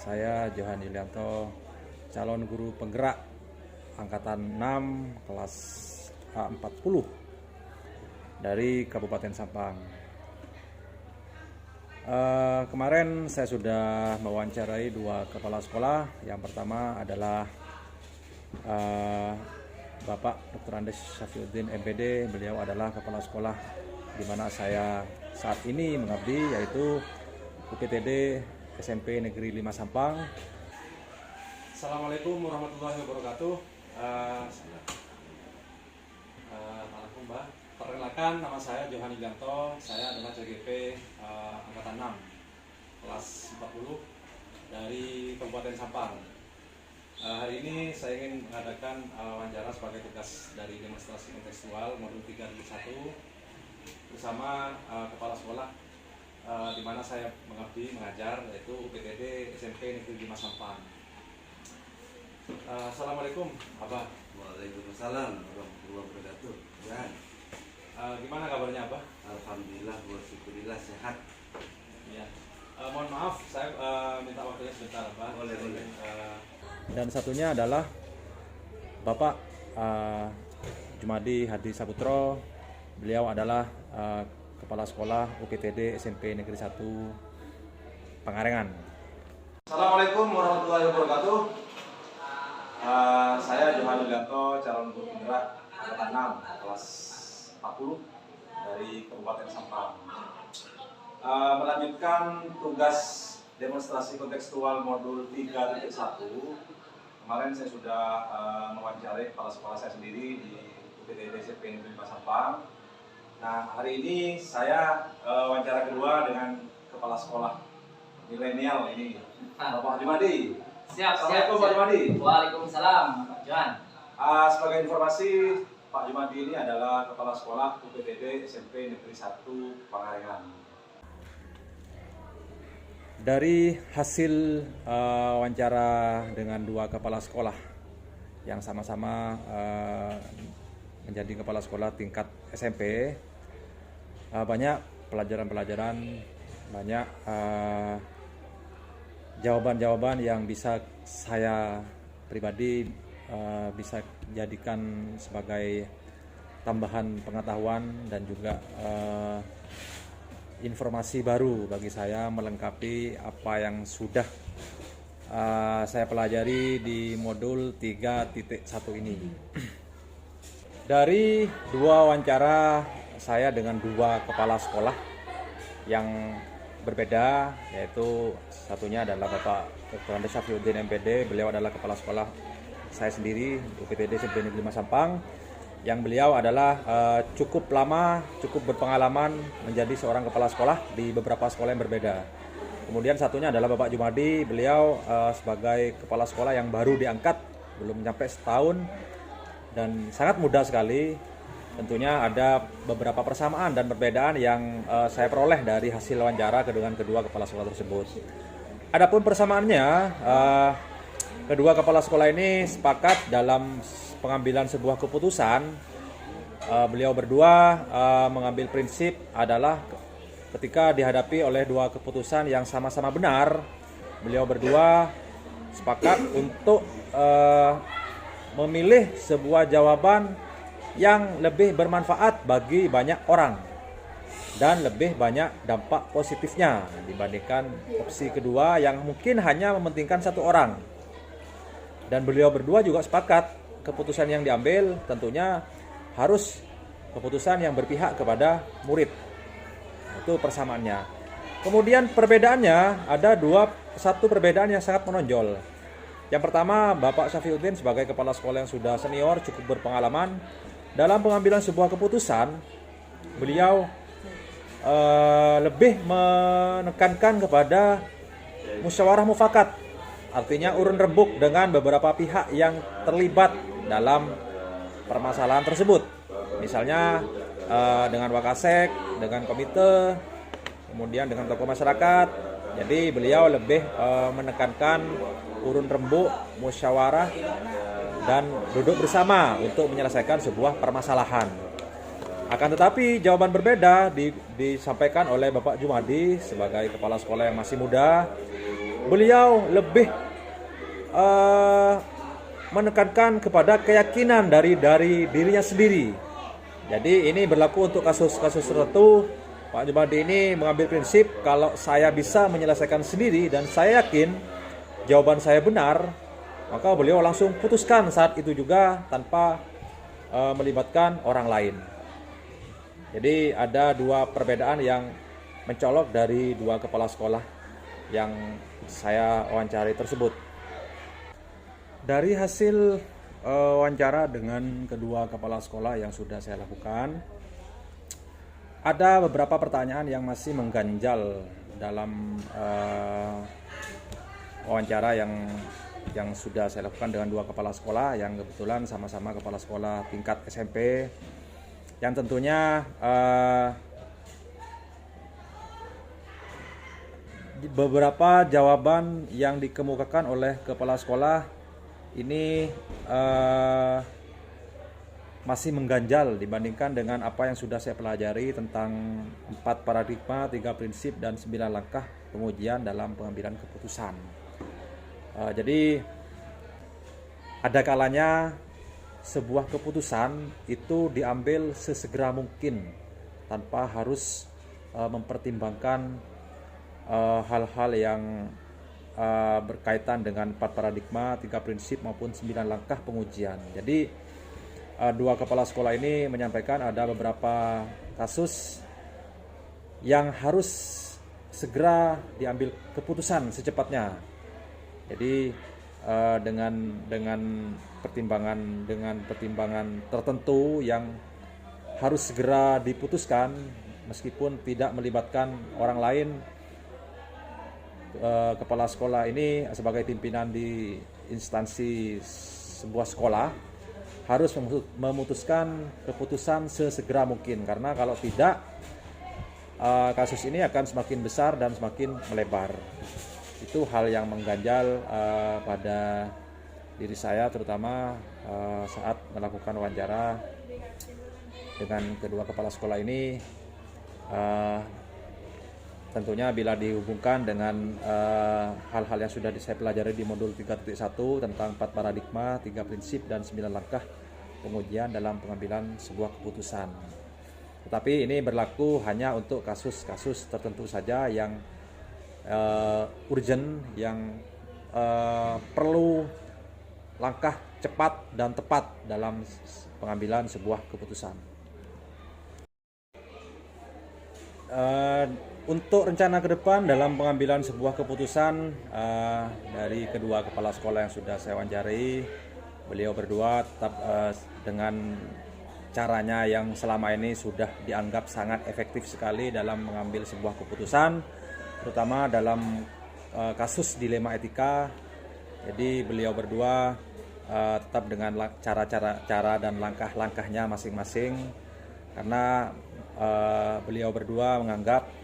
Saya Johan Yulianto, calon guru penggerak Angkatan 6 kelas A40 dari Kabupaten Sampang. Kemarin saya sudah mewawancarai dua kepala sekolah. Yang pertama adalah Bapak Dr. Andes Syafiuddin MPD. Beliau adalah kepala sekolah di mana saya saat ini mengabdi, yaitu UPTD SMP Negeri 5 Sampang. Assalamualaikum warahmatullahi wabarakatuh. Mbak, perkenalkan, nama saya Johan Yulianto. Saya adalah CGP Angkatan 6 kelas 40 dari Kabupaten Sampang. Hari ini saya ingin mengadakan wawancara sebagai tugas dari demonstrasi kontekstual modul 3.1 bersama kepala sekolah di mana saya mengabdi mengajar, yaitu UPTD SMP Negeri 5 Sampang. Assalamualaikum, Abah. Waalaikumsalam warahmatullahi wabarakatuh. Ya. Gimana kabarnya, Abah? Alhamdulillah, syukurillah sehat. Ya. Mohon maaf, saya minta waktunya sebentar, Abah. Boleh. Dan satunya adalah Bapak Jumadi Hadi Saputro. Beliau adalah kepala sekolah UPTD SMP Negeri 1 Pangarengan. Assalamualaikum warahmatullahi wabarakatuh. Saya Johan Yulianto, calon guru penggerak Angkatan 6 kelas 40 dari Kabupaten Sampang. Melanjutkan tugas demonstrasi kontekstual modul 3.1. Kemarin saya sudah mewawancarai kepala sekolah saya sendiri di UPTD SMP Negeri 5 Sampang. Nah, hari ini saya wawancara kedua dengan kepala sekolah milenial ini, Bapak Jumadi. Siap. Assalamualaikum, Pak Jumadi. Waalaikumsalam, Pak Johan. Sebagai informasi, Pak Jumadi ini adalah kepala sekolah UPTD SMP Negeri 1 Pangarengan. Dari hasil wawancara dengan dua kepala sekolah yang sama-sama menjadi kepala sekolah tingkat SMP, banyak pelajaran-pelajaran, banyak jawaban-jawaban yang bisa saya pribadi bisa jadikan sebagai tambahan pengetahuan dan juga informasi baru bagi saya, melengkapi apa yang sudah saya pelajari di modul 3.1 ini. Dari dua wawancara saya dengan dua kepala sekolah yang berbeda, yaitu satunya adalah Bapak Dr. Andes Syafiuddin MPD. Beliau adalah kepala sekolah saya sendiri UPTD SMP Negeri 5 Sampang, yang beliau adalah cukup lama, cukup berpengalaman menjadi seorang kepala sekolah di beberapa sekolah yang berbeda. Kemudian satunya adalah Bapak Jumadi. Beliau sebagai kepala sekolah yang baru diangkat, belum sampai setahun dan sangat muda sekali. Tentunya ada beberapa persamaan dan perbedaan yang saya peroleh dari hasil wawancara dengan kedua kepala sekolah tersebut. Adapun persamaannya, kedua kepala sekolah ini sepakat dalam pengambilan sebuah keputusan. Beliau berdua mengambil prinsip adalah ketika dihadapi oleh dua keputusan yang sama-sama benar, beliau berdua sepakat untuk memilih sebuah jawaban yang lebih bermanfaat bagi banyak orang dan lebih banyak dampak positifnya dibandingkan opsi kedua yang mungkin hanya mementingkan satu orang. Dan beliau berdua juga sepakat keputusan yang diambil tentunya harus keputusan yang berpihak kepada murid. Itu persamaannya. Kemudian perbedaannya ada satu perbedaan yang sangat menonjol. Yang pertama, Bapak Syafiuddin sebagai kepala sekolah yang sudah senior, cukup berpengalaman dalam pengambilan sebuah keputusan, beliau lebih menekankan kepada musyawarah mufakat, artinya urun rembuk dengan beberapa pihak yang terlibat dalam permasalahan tersebut. Misalnya dengan Wakasek, dengan komite, kemudian dengan tokoh masyarakat. Jadi beliau lebih menekankan urun rembuk, musyawarah, dan duduk bersama untuk menyelesaikan sebuah permasalahan. Akan tetapi jawaban berbeda disampaikan oleh Bapak Jumadi sebagai kepala sekolah yang masih muda. beliau lebih menekankan kepada keyakinan dari dirinya sendiri. Jadi ini berlaku untuk kasus-kasus tertentu. Pak Jumadi ini mengambil prinsip kalau saya bisa menyelesaikan sendiri dan saya yakin jawaban saya benar, maka beliau langsung putuskan saat itu juga tanpa melibatkan orang lain. Jadi ada dua perbedaan yang mencolok dari dua kepala sekolah yang saya wawancari tersebut. Dari hasil wawancara dengan kedua kepala sekolah yang sudah saya lakukan, ada beberapa pertanyaan yang masih mengganjal dalam wawancara yang sudah saya lakukan dengan dua kepala sekolah yang kebetulan sama-sama kepala sekolah tingkat SMP, yang tentunya beberapa jawaban yang dikemukakan oleh kepala sekolah ini masih mengganjal dibandingkan dengan apa yang sudah saya pelajari tentang 4 paradigma, 3 prinsip, dan 9 langkah pengujian dalam pengambilan keputusan. Jadi ada kalanya sebuah keputusan itu diambil sesegera mungkin tanpa harus mempertimbangkan hal-hal yang berkaitan dengan 4 paradigma, 3 prinsip maupun 9 langkah pengujian. Jadi dua kepala sekolah ini menyampaikan ada beberapa kasus yang harus segera diambil keputusan secepatnya. Jadi dengan pertimbangan tertentu yang harus segera diputuskan meskipun tidak melibatkan orang lain. Kepala sekolah ini sebagai pimpinan di instansi sebuah sekolah harus memutuskan keputusan sesegera mungkin, karena kalau tidak kasus ini akan semakin besar dan semakin melebar. Itu hal yang mengganjal pada diri saya, terutama saat melakukan wawancara dengan kedua kepala sekolah ini. Tentunya bila dihubungkan dengan hal-hal yang sudah saya pelajari di modul 3.1 tentang 4 paradigma, 3 prinsip, dan 9 langkah pengujian dalam pengambilan sebuah keputusan. Tetapi ini berlaku hanya untuk kasus-kasus tertentu saja yang urgent, yang perlu langkah cepat dan tepat dalam pengambilan sebuah keputusan. Untuk rencana ke depan dalam pengambilan sebuah keputusan dari kedua kepala sekolah yang sudah saya wawancari, beliau berdua tetap dengan caranya yang selama ini sudah dianggap sangat efektif sekali dalam mengambil sebuah keputusan, terutama dalam kasus dilema etika. Jadi beliau berdua tetap dengan cara dan langkah-langkahnya masing-masing, karena beliau berdua menganggap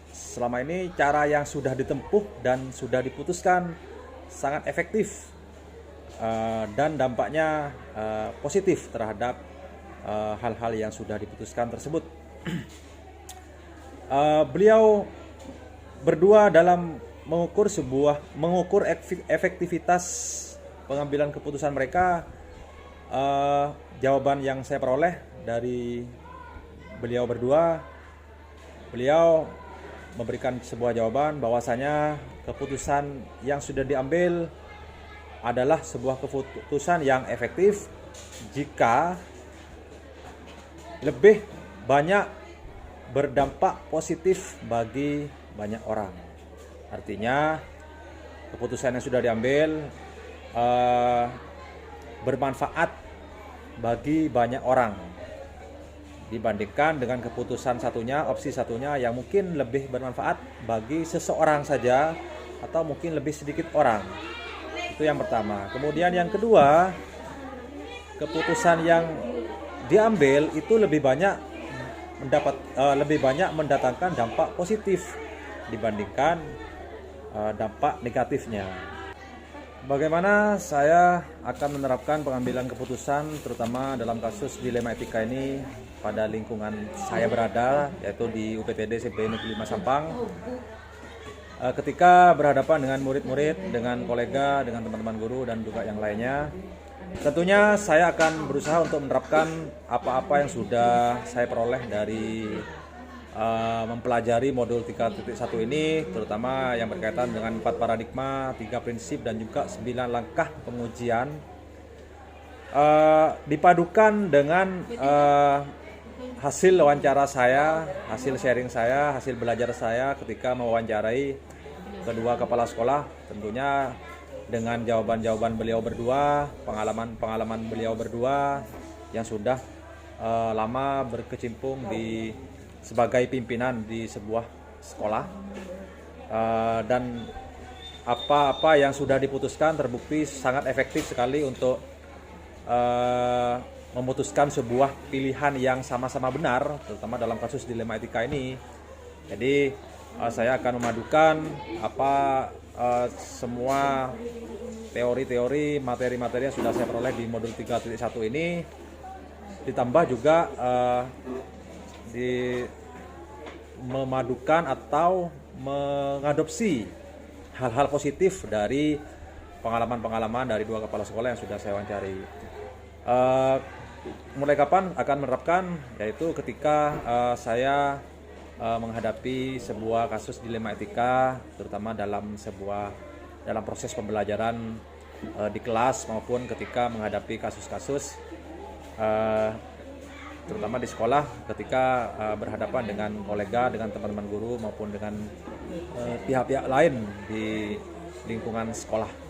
selama ini cara yang sudah ditempuh dan sudah diputuskan sangat efektif dan dampaknya positif terhadap hal-hal yang sudah diputuskan tersebut. Beliau berdua dalam mengukur efektivitas pengambilan keputusan mereka, jawaban yang saya peroleh dari beliau berdua, beliau memberikan sebuah jawaban bahwasanya keputusan yang sudah diambil adalah sebuah keputusan yang efektif jika lebih banyak berdampak positif bagi banyak orang. Artinya keputusan yang sudah diambil bermanfaat bagi banyak orang dibandingkan dengan keputusan satunya, opsi satunya yang mungkin lebih bermanfaat bagi seseorang saja atau mungkin lebih sedikit orang. Itu yang pertama. Kemudian yang kedua, keputusan yang diambil itu lebih banyak mendatangkan dampak positif dibandingkan dampak negatifnya. Bagaimana saya akan menerapkan pengambilan keputusan terutama dalam kasus dilema etika ini pada lingkungan saya berada, yaitu di UPTD SMP Negeri 5 Sampang. ketika berhadapan dengan murid-murid, dengan kolega, dengan teman-teman guru dan juga yang lainnya, tentunya saya akan berusaha untuk menerapkan apa-apa yang sudah saya peroleh dari mempelajari modul 3.1 ini, terutama yang berkaitan dengan 4 paradigma, 3 prinsip dan juga 9 langkah pengujian, dipadukan dengan hasil wawancara saya, hasil sharing saya, hasil belajar saya ketika mewawancarai kedua kepala sekolah, tentunya dengan jawaban-jawaban beliau berdua, pengalaman-pengalaman beliau berdua yang sudah lama berkecimpung sebagai pimpinan di sebuah sekolah, dan apa-apa yang sudah diputuskan terbukti sangat efektif sekali untuk memutuskan sebuah pilihan yang sama-sama benar, terutama dalam kasus dilema etika ini. Jadi saya akan memadukan semua teori-teori, materi-materi yang sudah saya peroleh di modul 3.1 ini, ditambah juga memadukan atau mengadopsi hal-hal positif dari pengalaman-pengalaman dari dua kepala sekolah yang sudah saya wawancari. Mulai kapan akan menerapkan, yaitu ketika saya menghadapi sebuah kasus dilema etika, terutama dalam proses pembelajaran di kelas maupun ketika menghadapi kasus-kasus terutama di sekolah, ketika berhadapan dengan kolega, dengan teman-teman guru maupun dengan pihak-pihak lain di lingkungan sekolah.